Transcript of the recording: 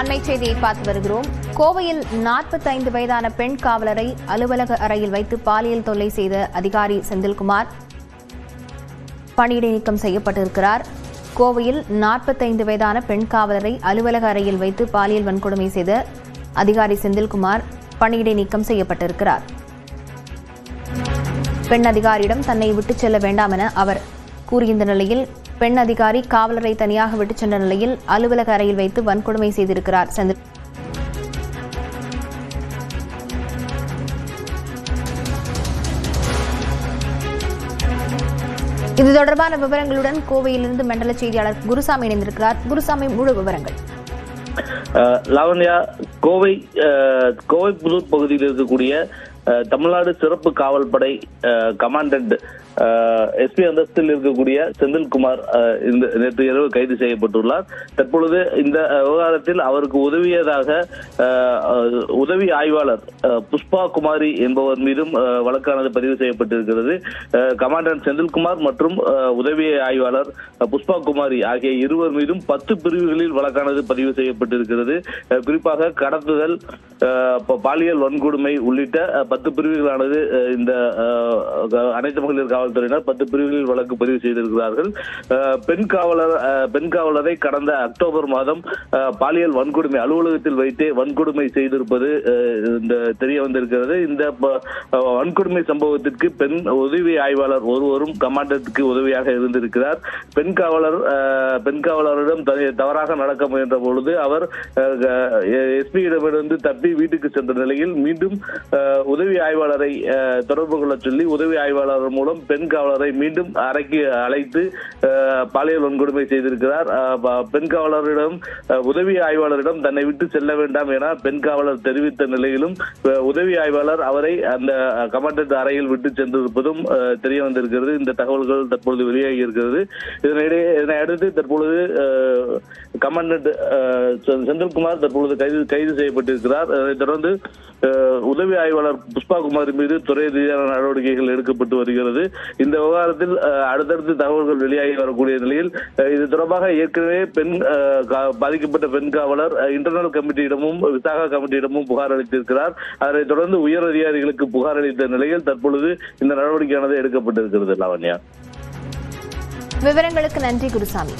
அண்மை செய்தியை பார்த்து வருகிறோம். கோவையில் 45 வயதான பெண் காவலரை அலுவலக அறையில் வைத்து பாலியல் தொல்லை செய்த அதிகாரி செந்தில்குமார் பணியிடை நீக்கம் செய்யப்பட்டிருக்கிறார். கோவையில் 45 வயதான பெண் காவலரை அலுவலக அறையில் வைத்து பாலியல் வன்கொடுமை செய்த அதிகாரி செந்தில்குமார் பணியிடை நீக்கம் செய்யப்பட்டிருக்கிறார். பெண் அதிகாரியிடம் தன்னை விட்டுச் செல்ல வேண்டாம் என அவர் கூறியிருந்த நிலையில் பெண் அதிகாரி காவலரை தனியாக விட்டுச் சென்ற நிலையில் அலுவலக அறையில் வைத்து வன்கொடுமை செய்திருக்கிறார் செந்தில். இது தொடர்பான விவரங்களுடன் கோவையிலிருந்து மண்டல செய்தியாளர் குருசாமி இணைந்திருக்கிறார். குருசாமி, முழு விவரங்கள். லாவண்யா, கோவை புதூர் பகுதியில் இருக்கக்கூடிய தமிழ்நாடு சிறப்பு காவல் படை கமாண்டன்ட் எஸ்பி அந்தஸ்தில் இருக்கக்கூடிய செந்தில்குமார் நேற்று இரவு கைது செய்யப்பட்டுள்ளார். தற்பொழுது இந்த விவகாரத்தில் அவருக்கு உதவியதாக உதவி ஆய்வாளர் புஷ்பா குமாரி என்பவர் மீதும் வழக்கானது பதிவு செய்யப்பட்டிருக்கிறது. கமாண்டன்ட் செந்தில்குமார் மற்றும் உதவி ஆய்வாளர் புஷ்பா குமாரி ஆகிய இருவர் மீதும் 10 பிரிவுகளில் வழக்கானது பதிவு செய்யப்பட்டிருக்கிறது. குறிப்பாக கடத்துதல், பாலியல் வன்கொடுமை உள்ளிட்ட 10 பிரிவுகளானது இந்த அனைத்து மகளிர் காவல்துறையினர் 10 பிரிவுகளில் வழக்கு பதிவு செய்திருக்கிறார்கள். பெண் காவலரை கடந்த அக்டோபர் மாதம் பாலியல் வன்கொடுமை அலுவலகத்தில் வைத்தே வன்கொடுமை செய்திருப்பது தெரிய வந்திருக்கிறது. இந்த வன்கொடுமை சம்பவத்திற்கு பெண் உதவி ஆய்வாளர் ஒருவரும் கமாண்டன்ட்டுக்கு உதவியாக இருந்திருக்கிறார். பெண் காவலரிடம் தவறாக நடக்க முயன்ற பொழுது அவர் எஸ்பியிடமிருந்து தப்பி வீட்டுக்கு சென்ற நிலையில் மீண்டும் உதவி ஆய்வாளரை தொடர்பு கொள்ள சொல்லி உதவி ஆய்வாளர் மூலம் பெண் காவலரை மீண்டும் அறைக்கு அழைத்து பாலியல் வன்கொடுமை செய்திருக்கிறார். பெண் காவலரிடம் உதவி ஆய்வாளரிடம் தன்னை விட்டு செல்ல வேண்டாம் என பெண் காவலர் தெரிவித்த நிலையிலும் உதவி ஆய்வாளர் அவரை அந்த கமாண்டன்ட் அறையில் விட்டு சென்றிருப்பதும் தெரிய வந்திருக்கிறது. இந்த தகவல்கள் தற்பொழுது வெளியாகி இருக்கிறது. இதனை அடுத்து தற்பொழுது கமாண்டன்ட் செந்தில்குமார் தற்பொழுது கைது செய்யப்பட்டிருக்கிறார். அதைத் தொடர்ந்து உதவி ஆய்வாளர் புஷ்பா குமாரி மீது துறை ரீதியான நடவடிக்கைகள் எடுக்கப்பட்டு வருகிறது. இந்த விவகாரத்தில் அடுத்தடுத்து தகவல்கள் வெளியாகி வரக்கூடிய நிலையில் இது தொடர்பாக ஏற்கனவே பாதிக்கப்பட்ட பெண் காவலர் இன்டர்னல் கமிட்டியிடமும் விசாகா கமிட்டியிடமும் புகார் அளித்திருக்கிறார். அதனைத் தொடர்ந்து உயர் அதிகாரிகளுக்கு புகார் அளித்த நிலையில் தற்பொழுது இந்த நடவடிக்கையானது எடுக்கப்பட்டிருக்கிறது. லாவண்யா, விவரங்களுக்கு நன்றி குருசாமி.